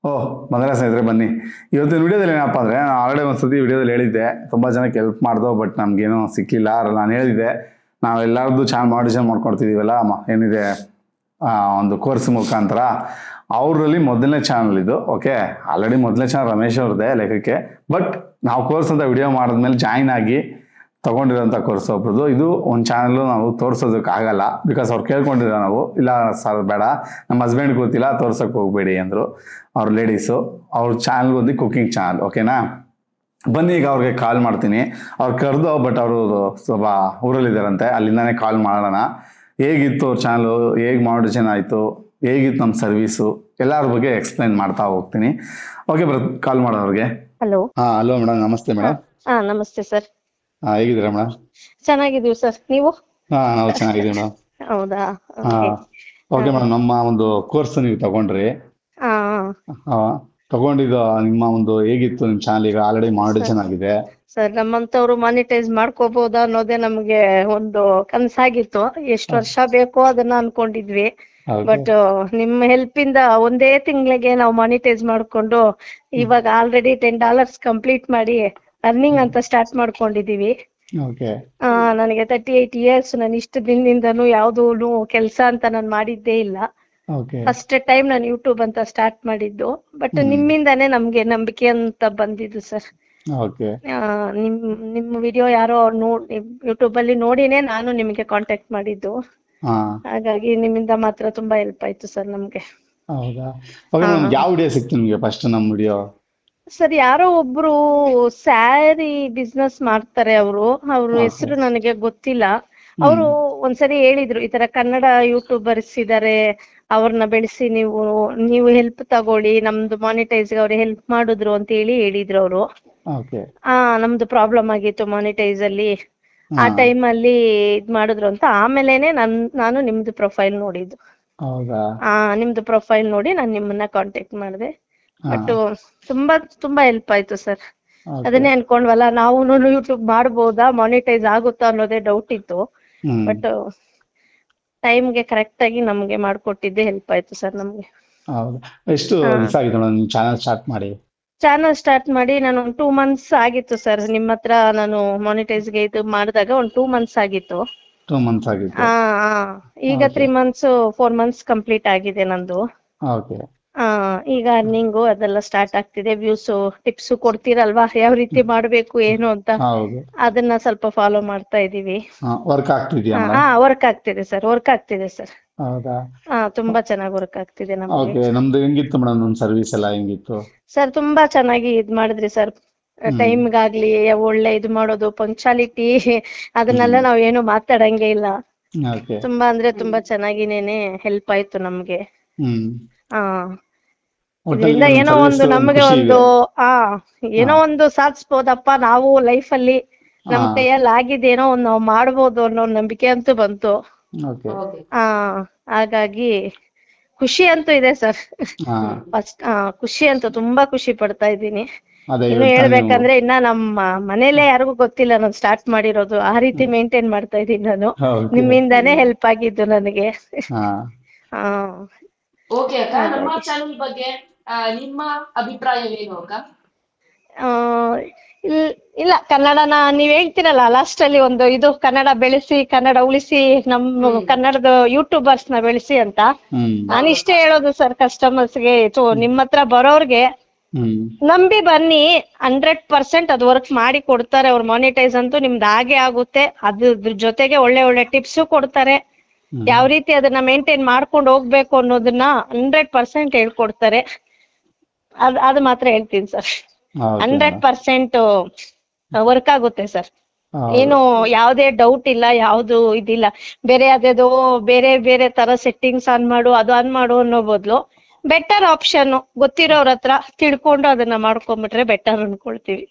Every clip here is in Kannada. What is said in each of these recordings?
ಓಹ್ ಬಂದರೆ ಸ್ನೇಹಿತರೆ ಬನ್ನಿ. ಇವತ್ತಿನ ವಿಡಿಯೋದಲ್ಲಿ ಏನಪ್ಪ ಅಂದರೆ, ನಾನು ಆಲ್ರೆಡಿ ಒಂದ್ಸತಿ ವಿಡಿಯೋದಲ್ಲಿ ಹೇಳಿದ್ದೆ, ತುಂಬ ಜನಕ್ಕೆ ಹೆಲ್ಪ್ ಮಾಡ್ದೋ, ಬಟ್ ನಮಗೇನೋ ಸಿಕ್ಕಿಲ್ಲ. ನಾನು ಹೇಳಿದ್ದೆ, ನಾವು ಎಲ್ಲರದ್ದು ಮಾಡಿಷನ್ ಮಾಡ್ಕೊಡ್ತಿದ್ದೀವಲ್ಲ, ಏನಿದೆ ಒಂದು ಕೋರ್ಸ್ ಮುಖಾಂತರ. ಅವರಲ್ಲಿ ಮೊದಲನೇ ಚಾನಲ್ ಇದು. ಓಕೆ, ಆಲ್ರೆಡಿ ಮೊದಲನೇ ಚಾನಲ್ ರಮೇಶ್ ಅವ್ರದ್ದೇ ಲೆಕ್ಕಕ್ಕೆ. ಬಟ್ ನಾವು ಕೋರ್ಸ್ ಅಂತ ವಿಡಿಯೋ ಮಾಡಿದ್ಮೇಲೆ ಜಾಯಿನ್ ಆಗಿ ತೊಗೊಂಡಿರೋಂಥ ಕೋರ್ಸ್ ಒಬ್ರದ್ದು. ಇದು ಒಂದು ಚಾನಲ್ಲು ನಾವು ತೋರಿಸೋದಕ್ಕಾಗಲ್ಲ, ಬಿಕಾಸ್ ಅವ್ರು ಕೇಳ್ಕೊಂಡಿರೋ ನಾವು, ಇಲ್ಲ ಸರ್ ಬೇಡ, ನಮ್ಮ ಹಸ್ಬೆಂಡ್ ಗೊತ್ತಿಲ್ಲ, ತೋರ್ಸೋಕೆ ಹೋಗಬೇಡಿ ಅಂದರು ಅವ್ರ ಲೇಡೀಸು. ಅವ್ರ ಚಾನಲ್ ಬಂದು ಕುಕಿಂಗ್ ಚಾನಲ್. ಓಕೆನಾ, ಬನ್ನಿ ಈಗ ಅವ್ರಿಗೆ ಕಾಲ್ ಮಾಡ್ತೀನಿ. ಅವ್ರು ಕರೆದು, ಬಟ್ ಅವರು ಸ್ವಲ್ಪ ಊರಲ್ಲಿದ್ದಾರಂತೆ, ಅಲ್ಲಿಂದಾನೇ ಕಾಲ್ ಮಾಡೋಣ. ಹೇಗಿತ್ತು ಅವ್ರ ಚಾನಲು, ಹೇಗೆ ಮಾಡಿಷನ್ ಆಯಿತು, ಹೇಗಿತ್ತು ನಮ್ಮ ಸರ್ವೀಸು, ಎಲ್ಲರ ಬಗ್ಗೆ ಎಕ್ಸ್ಪ್ಲೈನ್ ಮಾಡ್ತಾ ಹೋಗ್ತೀನಿ. ಓಕೆ ಕಾಲ್ ಮಾಡೋ ಅವ್ರಿಗೆ. ಹಲೋ. ಹಲೋ ಮೇಡಮ್, ನಮಸ್ತೆ ಮೇಡಮ್. ನಮಸ್ತೆ ಸರ್. ಹೇಗಿದ್ದೀರಾ ಮೇಡಮ್? ಚೆನ್ನಾಗಿದ್ದೀವಿ ಸರ್, ನೀವು? ನಾವು ಚೆನ್ನಾಗಿದ್ದೀವಿ ಮೇಡಮ್. ಹೌದಾ? ಓಕೆ ಮೇಡಮ್, ನಮ್ಮ ಒಂದು ಕೋರ್ಸ್ ನೀವು ತಗೊಂಡ್ರಿ, ತಗೊಂಡಿದ್ದು ನಿಮ್ಮ ಒಂದು ಹೇಗಿತ್ತು ನಿಮ್ಮ ಚಾನಲ್? ಈಗ ಆಲ್ರೆಡಿ ಮಾನಿಟೈಸೇಷನ್ ಆಗಿದೆ ಸರ್. ನಮ್ಮಂತವ್ರು ಮಾನಿಟೈಸ್ ಮಾಡ್ಕೋಬಹುದಾ ಅನ್ನೋದೇ ನಮ್ಗೆ ಒಂದು ಕನಸಾಗಿತ್ತು. ಎಷ್ಟು ವರ್ಷ ಬೇಕೋ ಅದನ್ನ ಅನ್ಕೊಂಡಿದ್ವಿ. ಬಟ್ ನಿಮ್ ಹೆಲ್ಪ್ ಇಂದ ಒಂದೇ ತಿಂಗಳಿಗೆ ನಾವು ಮಾನಿಟೈಸ್ ಮಾಡ್ಕೊಂಡು ಇವಾಗ ಆಲ್ರೆಡಿ $10 ಕಂಪ್ಲೀಟ್ ಮಾಡಿ ಅರ್ನಿಂಗ್ ಅಂತ ಸ್ಟಾರ್ಟ್ ಮಾಡ್ಕೊಂಡಿದೀವಿ. ನನಗೆ 38 ಇಯರ್ಸ್. ನಾನು ಇಷ್ಟು ದಿನದಿಂದನೂ ಯಾವ್ದು ಕೆಲ್ಸ ಅಂತ ನಾನು ಮಾಡಿದ್ದೇ ಇಲ್ಲ. ಫಸ್ಟ್ ಟೈಮ್ ನಾನು ಯೂಟ್ಯೂಬ್ ಅಂತ ಸ್ಟಾರ್ಟ್ ಮಾಡಿದ್ದು. ಬಟ್ ನಿಮ್ಮಿಂದಾನೇ ನಮ್ಗೆ ನಂಬಿಕೆ ಅಂತ ಬಂದಿದ್ದು ಸರ್. ನಿಮ್ ವಿಡಿಯೋ ಯಾರೋ ಯೂಟ್ಯೂಬ್ ಅಲ್ಲಿ ನೋಡಿನೇ ನಾನು ನಿಮ್ಗೆ ಕಾಂಟ್ಯಾಕ್ಟ್ ಮಾಡಿದ್ದು. ಹಾಗಾಗಿ ನಿಮ್ಮಿಂದ ಮಾತ್ರ ತುಂಬಾ ಹೆಲ್ಪ್ ಆಯ್ತು ಸರ್ ನಮ್ಗೆ. ಯಾವ ವಿಡಿಯೋ ಸಿಕ್ತು ನಿಮ್ಗೆ ಫಸ್ಟ್? ನಮ್ಮ ವಿಡಿಯೋ ಸರ್, ಯಾರೋ ಒಬ್ರು ಸ್ಯಾರಿ ಬಿಸ್ನೆಸ್ ಮಾಡ್ತಾರೆ. ಅವ್ರ ಹೆಸರು ನನಗೆ ಗೊತ್ತಿಲ್ಲ. ಅವರು ಒಂದ್ಸರಿ ಹೇಳಿದ್ರು, ಈ ತರ ಕನ್ನಡ ಯೂಟ್ಯೂಬರ್ಸ್ ಇದಾರೆ, ಅವ್ರನ್ನ ಬೆಳೆಸಿ ನೀವು ಹೆಲ್ಪ್ ತಗೊಳ್ಳಿ, ನಮ್ದು ಮಾನಿಟೈಸ್ ಅವ್ರು ಹೆಲ್ಪ್ ಮಾಡಿದ್ರು ಅಂತ ಹೇಳಿದ್ರು ಅವರು. ನಮ್ದು ಪ್ರಾಬ್ಲಮ್ ಆಗಿತ್ತು ಮಾನಿಟೈಸ್ ಅಲ್ಲಿ. ಆ ಟೈಮ್ ಅಲ್ಲಿ ಇದ್ ಮಾಡಿದ್ರು ಅಂತ. ಆಮೇಲೆನೆ ನಾನು ನಿಮ್ದು ಪ್ರೊಫೈಲ್ ನೋಡಿದ್ದು. ನಿಮ್ದು ಪ್ರೊಫೈಲ್ ನೋಡಿ ನಾನು ನಿಮ್ಮನ್ನ ಕಾಂಟ್ಯಾಕ್ಟ್ ಮಾಡಿದೆ. ಬಟ್ ತುಂಬಾ ಹೆಲ್ಪ್ ಆಯ್ತು ಸರ್. ಅದನ್ನೇ ಅನ್ಕೊಂಡ್ವಲ್ಲ, ನಾವು ಯೂಟ್ಯೂಬ್ ಮಾಡ್ಬೋದಾ, ಮಾನಿಟೈಸ್ ಆಗುತ್ತಾ ಅನ್ನೋದೇ ಡೌಟ್ ಇತ್ತು. ಬಟ್ ಟೈಮ್ಗೆ ಕರೆಕ್ಟ್ ಆಗಿ ನಮ್ಗೆ ಮಾಡ್ಕೊಟ್ಟಿದ್ದೆ ಹೆಲ್ಪ್ ಆಯ್ತು ಸರ್ ನಮ್ಗೆ. ಎಷ್ಟು ದಿವಸ ಆಗಿತ್ತು ಚಾನಲ್ ಸ್ಟಾರ್ಟ್ ಮಾಡಿ? ಚಾನಲ್ ಸ್ಟಾರ್ಟ್ ಮಾಡಿ ನಾನು ಒಂದು 2 months ಆಗಿತ್ತು ಸರ್. ನಿಮ್ಮ ಹತ್ರ ನಾನು ಮಾನಿಟೈಸ್ಗೆ ಇದು ಮಾಡಿದಾಗ ಒಂದು 2 months ಆಗಿತ್ತು. 2 months ಆಗಿತ್ತು. ಈಗ 3 months 4 months ಕಂಪ್ಲೀಟ್ ಆಗಿದೆ ನಂದು. ಈಗ ಅರ್ನಿಂಗು ಅದೆಲ್ಲ ಸ್ಟಾರ್ಟ್ ಆಗ್ತಿದೆ. ವ್ಯೂಸ್ ಟಿಪ್ಸ್ ಕೊಡ್ತೀರಲ್ವಾ, ಯಾವ ರೀತಿ ಮಾಡ್ಬೇಕು ಏನು ಅಂತ, ಅದನ್ನ ಸ್ವಲ್ಪ ಫಾಲೋ ಮಾಡ್ತಾ ಇದೀವಿ. ವರ್ಕ್ ಆಗ್ತಿದೆ ಸರ್. ವರ್ಕ್ ಆಗ್ತಿದೆ ಸರ್. ತುಂಬಾ ಚೆನ್ನಾಗಿ ವರ್ಕ್ ಆಗ್ತಿದೆ ನಮ್ಗೆ. ನಮ್ದು ಹೆಂಗಿತ್ತು ಮೇಡಮ್ ನಮ್ಮ ಸರ್ವಿಸ್ ಎಲ್ಲ ಹೆಂಗಿತ್ತು ಸರ್? ತುಂಬಾ ಚೆನ್ನಾಗಿ ಇದ್ ಮಾಡಿದ್ರಿ ಸರ್. ಟೈಮ್ಗಾಗ್ಲಿ ಒಳ್ಳೆ ಇದು ಮಾಡೋದು, ಪಂಕ್ಚುಯಾಲಿಟಿ, ಅದನ್ನೆಲ್ಲ ನಾವ್ ಏನು ಮಾತಾಡಂಗೆ ಇಲ್ಲ. ತುಂಬಾ ಅಂದ್ರೆ ತುಂಬಾ ಚೆನ್ನಾಗಿನೇನೆ ಹೆಲ್ಪ್ ಆಯ್ತು ನಮ್ಗೆ. ಇದರಿಂದ ಏನೋ ಒಂದು ನಮ್ಗೆ ಏನೋ ಒಂದು ಸಾಧಿಸ್ಬೋದಪ್ಪ ನಾವು ಲೈಫ್ ಅಲ್ಲಿ, ನಮ್ ಕೈಯಲ್ಲಿ ಆಗಿದ್ದೇನೋ ಒಂದು ನಾವು ಮಾಡ್ಬೋದು ಅನ್ನೋ ನಂಬಿಕೆ ಅಂತೂ ಬಂತು. ಹಾಗಾಗಿ ಖುಷಿ ಅಂತೂ ಇದೆ ಸರ್. ಫಸ್ಟ್ ಖುಷಿ ಅಂತೂ ತುಂಬಾ ಖುಷಿ ಪಡ್ತಾ ಇದ್ದೀನಿ. ಇನ್ನು ಹೇಳ್ಬೇಕಂದ್ರೆ ಇನ್ನ ನಮ್ಮ ಮನೇಲೆ ಯಾರಿಗೂ ಗೊತ್ತಿಲ್ಲ ನಾನು ಸ್ಟಾರ್ಟ್ ಮಾಡಿರೋದು. ಆ ರೀತಿ ಮೇಂಟೈನ್ ಮಾಡ್ತಾ ಇದ್ದೀನಿ ನಾನು. ನಿಮ್ಮಿಂದಾನೇ ಹೆಲ್ಪ್ ಆಗಿದ್ದು ನನಗೆ. ಓಕೆ ಅಕ್ಕ, ನಮ್ಮ ಚಾನೆಲ್ ಬಗ್ಗೆ ನಿಮ್ಮ ಅಭಿಪ್ರಾಯವೇನು ಅಕ್ಕ? ಇಲ್ಲ, ಕನ್ನಡನ ನೀವ್ ಹೇಳ್ತೀರಲ್ಲ ಲಾಸ್ಟ್ ಅಲ್ಲಿ ಒಂದು ಇದು, ಕನ್ನಡ ಬೆಳೆಸಿ, ಕನ್ನಡ ಉಳಿಸಿ, ನಮ್ಮ ಕನ್ನಡದ ಯೂಟ್ಯೂಬರ್ಸ್ ನ ಬೆಳೆಸಿ ಅಂತ. ನಾನು ಇಷ್ಟೇ ಹೇಳೋದು ಸರ್ ಕಸ್ಟಮರ್ಸ್ಗೆ, ನಿಮ್ಮ ಹತ್ರ ಬರೋರ್ಗೆ ನಂಬಿ ಬನ್ನಿ. 100% ಅದು ವರ್ಕ್ ಮಾಡಿ ಕೊಡ್ತಾರೆ. ಅವ್ರ ಮಾನಿಟೈಸ್ ಅಂತೂ ನಿಮ್ದು ಹಾಗೆ ಆಗುತ್ತೆ. ಅದ್ರ ಜೊತೆಗೆ ಒಳ್ಳೆ ಒಳ್ಳೆ ಟಿಪ್ಸು ಕೊಡ್ತಾರೆ. ಯಾವ ರೀತಿ ಅದನ್ನ ಮೇಂಟೈನ್ ಮಾಡ್ಕೊಂಡು ಹೋಗ್ಬೇಕು ಅನ್ನೋದನ್ನ 100% ಹೇಳ್ಕೊಡ್ತಾರೆ. ಅದು ಮಾತ್ರ ಹೇಳ್ತೀನಿ ಸರ್. 100% ವರ್ಕ್ ಆಗುತ್ತೆ ಸರ್. ಏನು ಯಾವ್ದೇ ಡೌಟ್ ಇಲ್ಲ, ಯಾವ್ದು ಇದಿಲ್ಲ. ಬೇರೆ ಅದೇದೋ ಬೇರೆ ಬೇರೆ ತರ ಸೆಟ್ಟಿಂಗ್ಸ್ ಆನ್ ಮಾಡು, ಅದು ಆನ್ ಮಾಡು ಅನ್ನೋ ಬದಲು ಬೆಟರ್ ಆಪ್ಷನ್ ಗೊತ್ತಿರೋರ ಹತ್ರ ತಿಳ್ಕೊಂಡು ಅದನ್ನ ಮಾಡ್ಕೊಂಡ್ಬಿಟ್ರೆ ಬೆಟರ್ ಅನ್ಕೊಳ್ತೀವಿ.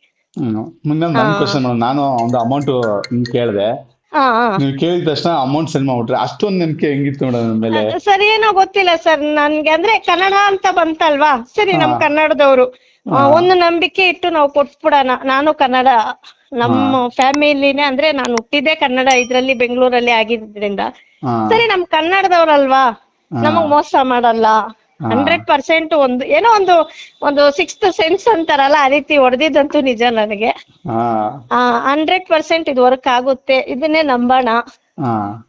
ನಾನು ಒಂದು ಅಮೌಂಟ್ ಕೇಳಿದೆ, ನೀವು ಕೇಳಿದ ತಕ್ಷಣ ಅಮೌಂಟ್ ಸೆಂಡ್ ಮಾಡ್ಬಿಟ್ರೆ, ಅಷ್ಟೊಂದು ನಂಬಿಕೆ ಹೆಂಗಿತ್ತು ಮೇಡಮ್ ಮೇಲೆ? ಸರ್ ಏನೋ ಗೊತ್ತಿಲ್ಲ ಸರ್, ನನ್ಗೆ ಅಂದ್ರೆ ಕನ್ನಡ ಅಂತ ಬಂತಲ್ವಾ, ಸರಿ ನಮ್ ಕನ್ನಡದವ್ರು ಒಂದು ನಂಬಿಕೆ ಇಟ್ಟು ನಾವು ಕೊಟ್ಬಿಡೋಣ. ನಾನು ಕನ್ನಡ, ನಮ್ಮ ಫ್ಯಾಮಿಲಿನೇ ಅಂದ್ರೆ ನಾನು ಹುಟ್ಟಿದ್ದೆ ಕನ್ನಡ ಇದ್ರಲ್ಲಿ ಬೆಂಗಳೂರಲ್ಲಿ ಆಗಿದ್ರಿಂದ, ಸರಿ ನಮ್ ಕನ್ನಡದವ್ರಲ್ವಾ, ನಮಗ್ ಮೋಸ ಮಾಡಲ್ಲ, 100% ಒಂದು ಏನೋ ಒಂದು ಸಿಕ್ಸ್ತ್ ಸೆನ್ಸ್ ಅಂತಾರಲ್ಲ, ಆ ರೀತಿ ಹೊಡೆದಿದ್ದಂತೂ ನಿಜ ನನಗೆ. 100% ಇದು ವರ್ಕ್ ಆಗುತ್ತೆ, ಇದನ್ನೇ ನಂಬೋಣ,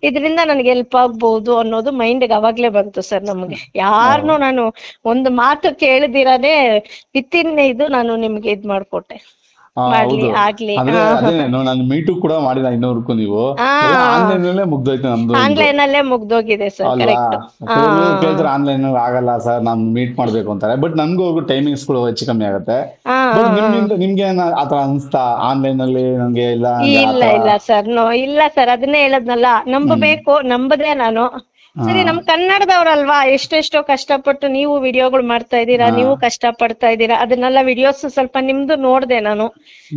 ಇದರಿಂದ ನನಗೆ ಹೆಲ್ಪ್ ಆಗ್ಬಹುದು ಅನ್ನೋದು ಮೈಂಡ್ಗೆ ಅವಾಗ್ಲೇ ಬಂತು ಸರ್. ನಮ್ಗೆ ಯಾರನ್ನು ನಾನು ಒಂದು ಮಾತು ಕೇಳದಿರಾನೇ ವಿತಿನ್ ಇದು ನಾನು ನಿಮ್ಗೆ ಇದ್ ಮಾಡ್ಕೊಟ್ಟೆ, ಮಾಡ್ಲಿ ಆಗ್ಲಿ. ನಾನು ಮೀಟು ಕೂಡ ಮಾಡಿದ ಇನ್ನೂರಕ್ಕೂ ನೀವು ಆನ್ಲೈನ್ ಅಲ್ಲೇ ಮುಗ್ದೋಯ್ತು ನಮ್ದು. ಆನ್ಲೈನ್ ಅಲ್ಲೇ ಮುಗ್ದೋಗಿದೆ ಸರ್. ಕರೆಕ್ಟ್. ಕೇಳ್ತಾರೆ ಆನ್ಲೈನ್ ಆಗಲ್ಲ ಸರ್, ನಾನ್ ಮೀಟ್ ಮಾಡ್ಬೇಕು ಅಂತಾರೆ. ಬಟ್ ನನ್ಗೂ ಟೈಮಿಂಗ್ಸ್ ಕೂಡ ಹೆಚ್ಚು ಕಮ್ಮಿ ಆಗುತ್ತೆ. ನಿಮ್ಗೆ ಆತರ ಅನ್ಸ್ತಾ ಆನ್ಲೈನ್ ಅಲ್ಲಿ ನಂಗೆ ಇಲ್ಲ ಸರ್? ಇಲ್ಲ ಸರ್, ಅದನ್ನೇ ಹೇಳದ್ನಲ್ಲ, ನಂಬಬೇಕು, ನಂಬದೆ ನಾನು. ಸರಿ, ನಮ್ ಕನ್ನಡದವ್ರಲ್ವಾ, ಎಷ್ಟೆಷ್ಟೋ ಕಷ್ಟಪಟ್ಟು ನೀವು ವಿಡಿಯೋಗಳು ಮಾಡ್ತಾ ಇದ್ದೀರಾ, ನೀವು ಕಷ್ಟ ಪಡ್ತಾ ಇದ್ದೀರಾ. ಅದನ್ನೆಲ್ಲ ವಿಡಿಯೋಸ್ ಸ್ವಲ್ಪ ನಿಮ್ದು ನೋಡ್ದೆ ನಾನು.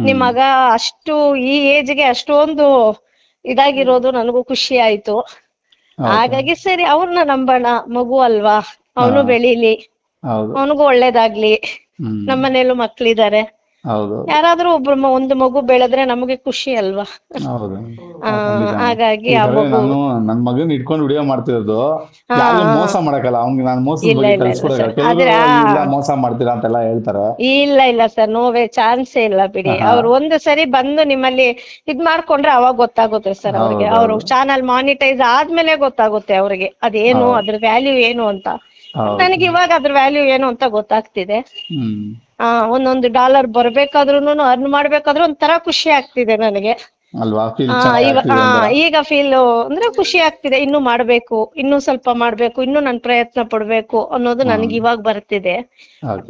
ನಿಮ್ ಮಗ ಅಷ್ಟು ಈ ಏಜ್ಗೆ ಅಷ್ಟೊಂದು ಇದಾಗಿರೋದು ನನಗೂ ಖುಷಿ ಆಯ್ತು. ಹಾಗಾಗಿ ಸರಿ, ಅವ್ರನ್ನ ನಂಬೋಣ, ಮಗು ಅಲ್ವಾ, ಅವನು ಬೆಳೀಲಿ, ಅವನಿಗೂ ಒಳ್ಳೇದಾಗ್ಲಿ. ನಮ್ಮನೇಲೂ ಮಕ್ಳಿದಾರೆ, ಯಾರಾದ್ರೂ ಒಬ್ರು ಒಂದು ಮಗು ಬೆಳೆದ್ರೆ ನಮಗೆ ಖುಷಿ ಅಲ್ವಾ. ಹಾಗಾಗಿ ನಾನು ನನ್ ಮಗನ್ ಇಟ್ಕೊಂಡು ವಿಡಿಯೋ ಮಾಡ್ತಿರೋದು, ಮೋಸ ಮಾಡಕಲ್ಲ ಅವ್ನಿಗೆ, ನಾನು ಮೋಸ ಮಾಡ್ತೀರಾ ಅಂತೆಲ್ಲ ಹೇಳ್ತಾರೆ. ಇಲ್ಲ ಸರ್, ನೋವೇ ಚಾನ್ಸೇ ಇಲ್ಲ ಬಿಡಿ. ಅವ್ರು ಒಂದು ಸರಿ ಬಂದು ನಿಮ್ಮಲ್ಲಿ ಇದ್ ಮಾಡ್ಕೊಂಡ್ರೆ ಅವಾಗ ಗೊತ್ತಾಗುತ್ತೆ ಸರ್ ಅವ್ರಿಗೆ. ಅವ್ರು ಚಾನಲ್ ಮಾನಿಟೈಸ್ ಆದ್ಮೇಲೆ ಗೊತ್ತಾಗುತ್ತೆ ಅವ್ರಿಗೆ ಅದೇನು, ಅದ್ರ ವ್ಯಾಲ್ಯೂ ಏನು ಅಂತ. ನನಗೆ ಇವಾಗ ಅದ್ರ ವ್ಯಾಲ್ಯೂ ಏನು ಅಂತ ಗೊತ್ತಾಗ್ತಿದೆ. ಒಂದೊಂದು $1 ಬರ್ಬೇಕಾದ್ರೂನು ಅರ್ನ್ ಮಾಡ್ಬೇಕಾದ್ರೂ ಒಂಥರ ಖುಷಿ ಆಗ್ತಿದೆ ನನಗೆ. ಈಗ ಫೀಲ್ ಅಂದ್ರೆ ಖುಷಿ ಆಗ್ತಿದೆ. ಇನ್ನು ಮಾಡ್ಬೇಕು, ಇನ್ನು ಸ್ವಲ್ಪ ಮಾಡ್ಬೇಕು, ಇನ್ನು ನಾನು ಪ್ರಯತ್ನ ಪಡ್ಬೇಕು ಅನ್ನೋದು ನನಗೆ ಇವಾಗ ಬರ್ತಿದೆ.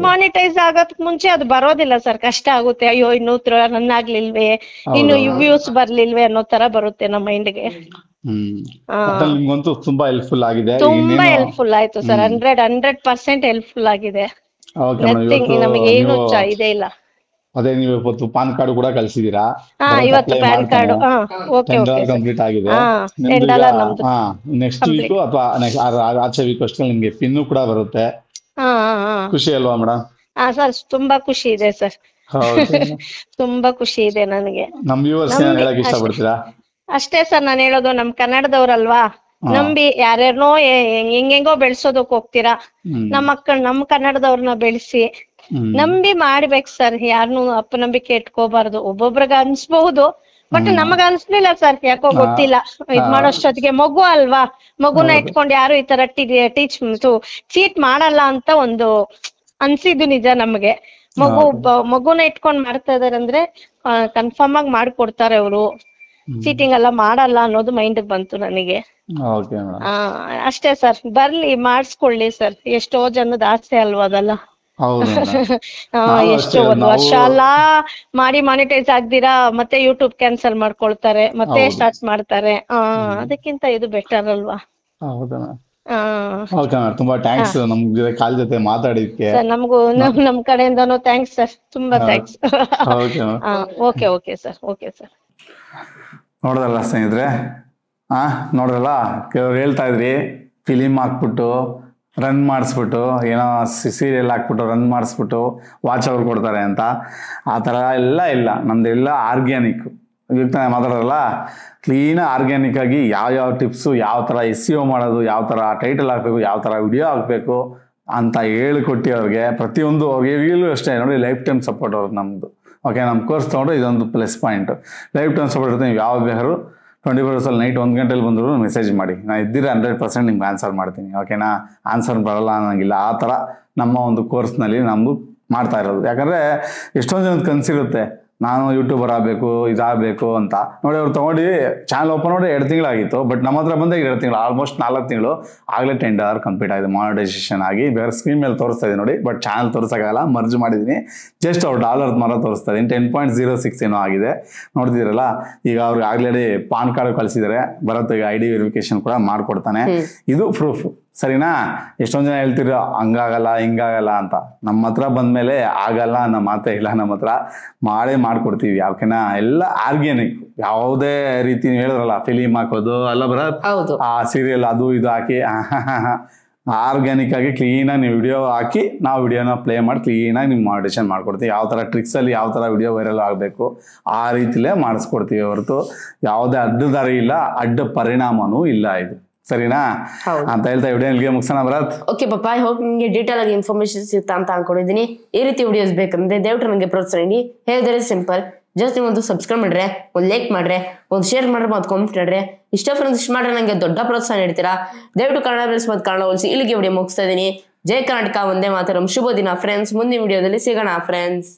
ಮಾನಿಟೈಸ್ ಆಗಕ್ ಮುಂಚೆ ಅದು ಬರೋದಿಲ್ಲ ಸರ್, ಕಷ್ಟ ಆಗುತ್ತೆ. ಅಯ್ಯೋ, ಇನ್ನು ರನ್ ಆಗ್ಲಿಲ್ವೇ, ಇನ್ನು ವ್ಯೂಸ್ ಬರ್ಲಿಲ್ವೇ ಅನ್ನೋ ತರ ಬರುತ್ತೆ ನಮ್ಮ ಮೈಂಡ್ಗೆ. ತುಂಬಾ ಹೆಲ್ಪ್ಫುಲ್ ಆಗಿದೆ, ತುಂಬಾ ಹೆಲ್ಪ್ಫುಲ್ ಆಯ್ತು ಸರ್. 100% ಹೆಲ್ಪ್ಫುಲ್ ಆಗಿದೆ. ನಮಗೆ ಏನು ಇದೇ ಇಲ್ಲ. ಅದೇ ನೀವು ಇವತ್ತು ಪಾನ್ ಕಾರ್ಡ್ ಕೂಡ ಕಳ್ಸಿದೀರಾ? ಇವತ್ತು ಪ್ಯಾನ್ ಕಾರ್ಡ್ ಕಂಪ್ಲೀಟ್ ಆಗಿದೆ. ನೆಕ್ಸ್ಟ್ ವೀಕ್ ಅಥವಾ ಆಚೆ ವೀಕ್ ಅಷ್ಟೇ ನಿಮ್ಗೆ ಪಿನ್ ಕೂಡ ಬರುತ್ತೆ. ಖುಷಿ ಅಲ್ವಾ ಮೇಡಮ್? ಸರ್ ತುಂಬಾ ಖುಷಿ ಇದೆ ಸರ್, ತುಂಬಾ ಖುಷಿ ಇದೆ ನನಗೆ. ನಮ್ ವ್ಯೂವರ್ಸ್ ಏನ್ ಹೇಳಕ್ ಇಷ್ಟಪಡ್ತೀರಾ? ಅಷ್ಟೇ ಸರ್ ನಾನು ಹೇಳೋದು, ನಮ್ ಕನ್ನಡದವ್ರಲ್ವಾ, ನಂಬಿ ಯಾರ್ಯಾರನೋ ಹೆಂಗೆಂಗೋ ಬೆಳ್ಸೋದಕ್ ಹೋಗ್ತೀರಾ. ನಮ್ಮ ಕನ್ನಡದವ್ರನ್ನ ಬೆಳೆಸಿ ನಂಬಿ ಮಾಡ್ಬೇಕು ಸರ್. ಯಾರನ್ನು ಅಪನಂಬಿಕೆ ಇಟ್ಕೋಬಾರ್ದು. ಒಬ್ಬೊಬ್ರಿಗೆ ಅನ್ಸ್ಬಹುದು, ಬಟ್ ನಮಗ ಅನ್ಸ್ಲಿಲ್ಲ ಸರ್, ಯಾಕೋ ಗೊತ್ತಿಲ್ಲ. ಇದ್ ಮಾಡೋಷ್ಟೊತ್ತಿಗೆ ಮಗು ಅಲ್ವಾ, ಮಗುನ ಇಟ್ಕೊಂಡು ಯಾರು ಈ ತರ ಚೀಟ್ ಮಾಡಲ್ಲ ಅಂತ ಒಂದು ಅನ್ಸಿದ್ದು ನಿಜ ನಮ್ಗೆ. ಮಗುನ ಇಟ್ಕೊಂಡ್ ಮಾಡ್ತಾ ಇದಾರೆ ಅಂದ್ರೆ ಕನ್ಫರ್ಮ್ ಆಗಿ ಮಾಡ್ಕೊಡ್ತಾರೆ ಅವರು, ಚೀಟಿಂಗ್ ಎಲ್ಲ ಮಾಡಲ್ಲ ಅನ್ನೋದು ಮೈಂಡ್ ಬಂತು ನನಗೆ. ಅಷ್ಟೇ ಸರ್, ಬರ್ಲಿ ಮಾಡಿಸ್ಕೊಳ್ಳಿ ಸರ್. ಎಷ್ಟೋ ಜನದ ಆಸೆ ಅಲ್ವಾ ಅದೆಲ್ಲ. ಎಷ್ಟು ಒಂದ್ ವರ್ಷ ಅಲ್ಲ ಮಾಡಿ ಮಾನಿಟೈಸ್ ಆಗ್ದಿರಾ ಮತ್ತೆ ಯೂಟ್ಯೂಬ್ ಕ್ಯಾನ್ಸಲ್ ಮಾಡ್ಕೊಳ್ತಾರೆ, ಮತ್ತೆ ಸ್ಟಾರ್ಟ್ ಮಾಡ್ತಾರೆ. ಅದಕ್ಕಿಂತ ಇದು ಬೆಟರ್ ಅಲ್ವಾ. ತುಂಬಾ ಥ್ಯಾಂಕ್ಸ್ ನಮ್ ಕಾಲ್ ಜೊತೆ ಮಾತಾಡಿದ್ಕೆ. ನಮಗೂ ನಮ್ ಕಡೆಯಿಂದನೂ ಥ್ಯಾಂಕ್ಸ್ ಸರ್, ತುಂಬಾ ಥ್ಯಾಂಕ್ಸ್. Okay sir. ನೋಡೋದಲ್ಲ ಸ್ನೇಹಿತರೆ, ನೋಡ್ರಲ್ಲ, ಕೆಲವ್ರು ಹೇಳ್ತಾ ಇದ್ರಿ ಫಿಲಿಮ್ ಹಾಕ್ಬಿಟ್ಟು ರನ್ ಮಾಡಿಸ್ಬಿಟ್ಟು, ಏನೋ ಸೀರಿಯಲ್ ಹಾಕ್ಬಿಟ್ಟು ರನ್ ಮಾಡಿಸ್ಬಿಟ್ಟು ವಾಚ್ ಅವರ್ ಕೊಡ್ತಾರೆ ಅಂತ. ಆ ಥರ ಎಲ್ಲ ಇಲ್ಲ, ನಮ್ದೆಲ್ಲ ಆರ್ಗ್ಯಾನಿಕ್. ಈಗ ಮಾತಾಡೋಲ್ಲ, ಕ್ಲೀನ್ ಆರ್ಗ್ಯಾನಿಕ್ ಆಗಿ ಯಾವ ಟಿಪ್ಸು, ಯಾವ ಥರ SEO ಮಾಡೋದು, ಯಾವ ಥರ ಟೈಟಲ್ ಹಾಕಬೇಕು, ಯಾವ ಥರ ವಿಡಿಯೋ ಹಾಕಬೇಕು ಅಂತ ಹೇಳಿಕೊಟ್ಟು ಅವ್ರಿಗೆ ಪ್ರತಿಯೊಂದು ಅವ್ರಿಗೆ ಈಗಲೂ ಅಷ್ಟೇ ನೋಡಿ, ಲೈಫ್ ಟೈಮ್ ಸಪೋರ್ಟ್ ಅವ್ರಿಗೆ ನಮ್ಮದು. ಓಕೆ, ನಮ್ಮ ಕೋರ್ಸ್ ತೊಗೊಂಡ್ರೆ ಇದೊಂದು plus point. Life time support ಇರುತ್ತೆ. ನೀವು ಯಾವ ಬೇಕಾದ್ರೂ 24 hours ನೈಟ್ 1 ಗಂಟೆಲಿ ಬಂದರೂ ಮೆಸೇಜ್ ಮಾಡಿ, ನಾನು ಇದ್ದಿರ 100% ನಿಮ್ಗೆ ಆನ್ಸರ್ ಮಾಡ್ತೀನಿ. ಓಕೆನಾ? ಆನ್ಸರ್ ಬರಲ್ಲ ಅನ್ನೋಂಗಿಲ್ಲ. ಆ ಥರ ನಮ್ಮ ಒಂದು ಕೋರ್ಸ್ನಲ್ಲಿ ನಮ್ಮದು ಮಾಡ್ತಾ ಇರೋದು. ಯಾಕಂದರೆ ಎಷ್ಟೊಂದು ಜನದ ಕನಸಿರುತ್ತೆ, ನಾನು ಯೂಟ್ಯೂಬರ್ ಆಗಬೇಕು, ಇದಾಗಬೇಕು ಅಂತ. ನೋಡಿ, ಅವ್ರು ತೊಗೊಂಡು ಚಾನಲ್ ಓಪನ್ ಮಾಡಿ 2 ತಿಂಗಳಾಗಿತ್ತು. ಬಟ್ ನಮ್ಮ ಹತ್ರ ಬಂದಾಗ 2 ತಿಂಗಳು, ಆಲ್ಮೋಸ್ಟ್ 4 ತಿಂಗಳು ಆಗಲೇ $10 ಕಂಪ್ಲೀಟ್ ಆಗಿದೆ ಮಾನಿಟೈಸೇಷನ್ ಆಗಿ. ಬೇರೆ ಸ್ಕ್ರೀನ್ ಮೇಲೆ ತೋರಿಸ್ತಾ ಇದೆ ನೋಡಿ, ಬಟ್ ಚಾನಲ್ ತೋರಿಸೋಕ್ಕಾಗಲ್ಲ, ಮರ್ಜ್ ಮಾಡಿದ್ದೀನಿ. ಜಸ್ಟ್ ಅವ್ರು $1 ಮಾತ್ರ ತೋರಿಸ್ತಾ ಇದ್ದೀನಿ. 10.06 ಏನೋ ಆಗಿದೆ, ನೋಡ್ತಿದ್ದೀರಲ್ಲ. ಈಗ ಅವ್ರಿಗೆ ಆಲ್ರೆಡಿ ಪಾನ್ ಕಾರ್ಡ್ ಕಳಿಸಿದ್ದಾರೆ, ಬರುತ್ತೆ. ಈಗ ID ವೆರಿಫಿಕೇಶನ್ ಕೂಡ ಮಾಡಿಕೊಡ್ತಾನೆ. ಇದು ಪ್ರೂಫ್, ಸರಿನಾ? ಎಷ್ಟೊಂದು ಜನ ಹೇಳ್ತಿರೋ ಹಂಗಾಗಲ್ಲ ಹಿಂಗಾಗಲ್ಲ ಅಂತ. ನಮ್ಮ ಹತ್ರ ಬಂದ್ಮೇಲೆ ಆಗಲ್ಲ ಅನ್ನೋ ಮಾತೇ ಇಲ್ಲ. ನಮ್ಮ ಹತ್ರ ಮಾಡ್ಕೊಡ್ತೀವಿ. ಯಾಕೆನಾ? ಎಲ್ಲ ಆರ್ಗ್ಯಾನಿಕ್. ಯಾವುದೇ ರೀತಿ ಹೇಳಿದ್ರಲ್ಲ, ಫಿಲಿಮ್ ಹಾಕೋದು ಅಲ್ಲ, ಆ ಸೀರಿಯಲ್ ಅದು ಇದು ಹಾಕಿ ಆರ್ಗ್ಯಾನಿಕ್ ಆಗಿ ಕ್ಲೀನಾಗಿ ನೀವು ವಿಡಿಯೋ ಹಾಕಿ, ನಾವು ವಿಡಿಯೋನ ಪ್ಲೇ ಮಾಡಿ ಕ್ಲೀನಾಗಿ ನಿಮ್ಗೆ ಮಾನಿಟೈಸೇಷನ್ ಮಾಡ್ಕೊಡ್ತೀವಿ. ಯಾವ ಥರ ಟ್ರಿಕ್ಸಲ್ಲಿ ಯಾವ ಥರ ವಿಡಿಯೋ ವೈರಲ್ ಆಗಬೇಕು ಆ ರೀತಿಲೇ ಮಾಡಿಸ್ಕೊಡ್ತೀವಿ ಹೊರತು ಯಾವುದೇ ಅಡ್ಡ ದಾರಿ ಇಲ್ಲ, ಅಡ್ಡ ಪರಿಣಾಮನೂ ಇಲ್ಲ ಇದು. ಸರಿನಾ ಹೌದು. ಅಂತ ಹೇಳ್ತಾ ವಿಡಿಯೋ ಇಲ್ಲಿಗೆ ಮುಗಿಸೋಣ ಭರತ್. ಓಕೆ ಪಪ್ಪ, ಐ ಹೋಪ್ ನಿಮಗೆ ಡೀಟೇಲ್ ಆಗಿ ಇನ್ಫಾರ್ಮೇಶನ್ ಸಿಗ್ತಾ ಅಂತ ಅನ್ಕೊಂಡಿದ್ದೀನಿ. ಈ ರೀತಿ ವಿಡಿಯೋಸ್ ಬೇಕಂದ್ರೆ ದಯವಿಟ್ಟು ನನಗೆ ಪ್ರೋತ್ಸಾಹ ನೀಡಿ. ಹೇಗೆ ಸಿಂಪಲ್, ಜಸ್ಟ್ ನೀವು ಒಂದು ಸಬ್ಸ್ಕ್ರೈಬ್ ಮಾಡ್ರೆ, ಒಂದು ಲೈಕ್ ಮಾಡ್ರೆ, ಒಂದು ಶೇರ್ ಮಾಡ್ರೆ, ಮತ್ತು ಕಾಮೆಂಟ್ ಮಾಡ್ರೆ, ಇಷ್ಟ ಫ್ರೆಂಡ್ಸ್ ಇಷ್ಟ ಮಾಡ್ರೆ ನನಗೆ ದೊಡ್ಡ ಪ್ರೋತ್ಸಾಹ ನೀಡ್ತೀರಾ. ದಯವಿಟ್ಟು ಕನ್ನಡ ಬೆಳೆಸಿ ಮತ್ತು ಕನ್ನಡ ಉಳಿಸಿ. ಇಲ್ಲಿಗೆ ವಿಡಿಯೋ ಮುಗಿಸ್ತಾ ಇದ್ದೀನಿ. ಜೈ ಕರ್ನಾಟಕ, ಒಂದೇ ಮಾತರಂ. ಶುಭ ದಿನ ಫ್ರೆಂಡ್ಸ್. ಮುಂದಿನ ವಿಡಿಯೋದಲ್ಲಿ ಸಿಗೋಣ ಫ್ರೆಂಡ್ಸ್.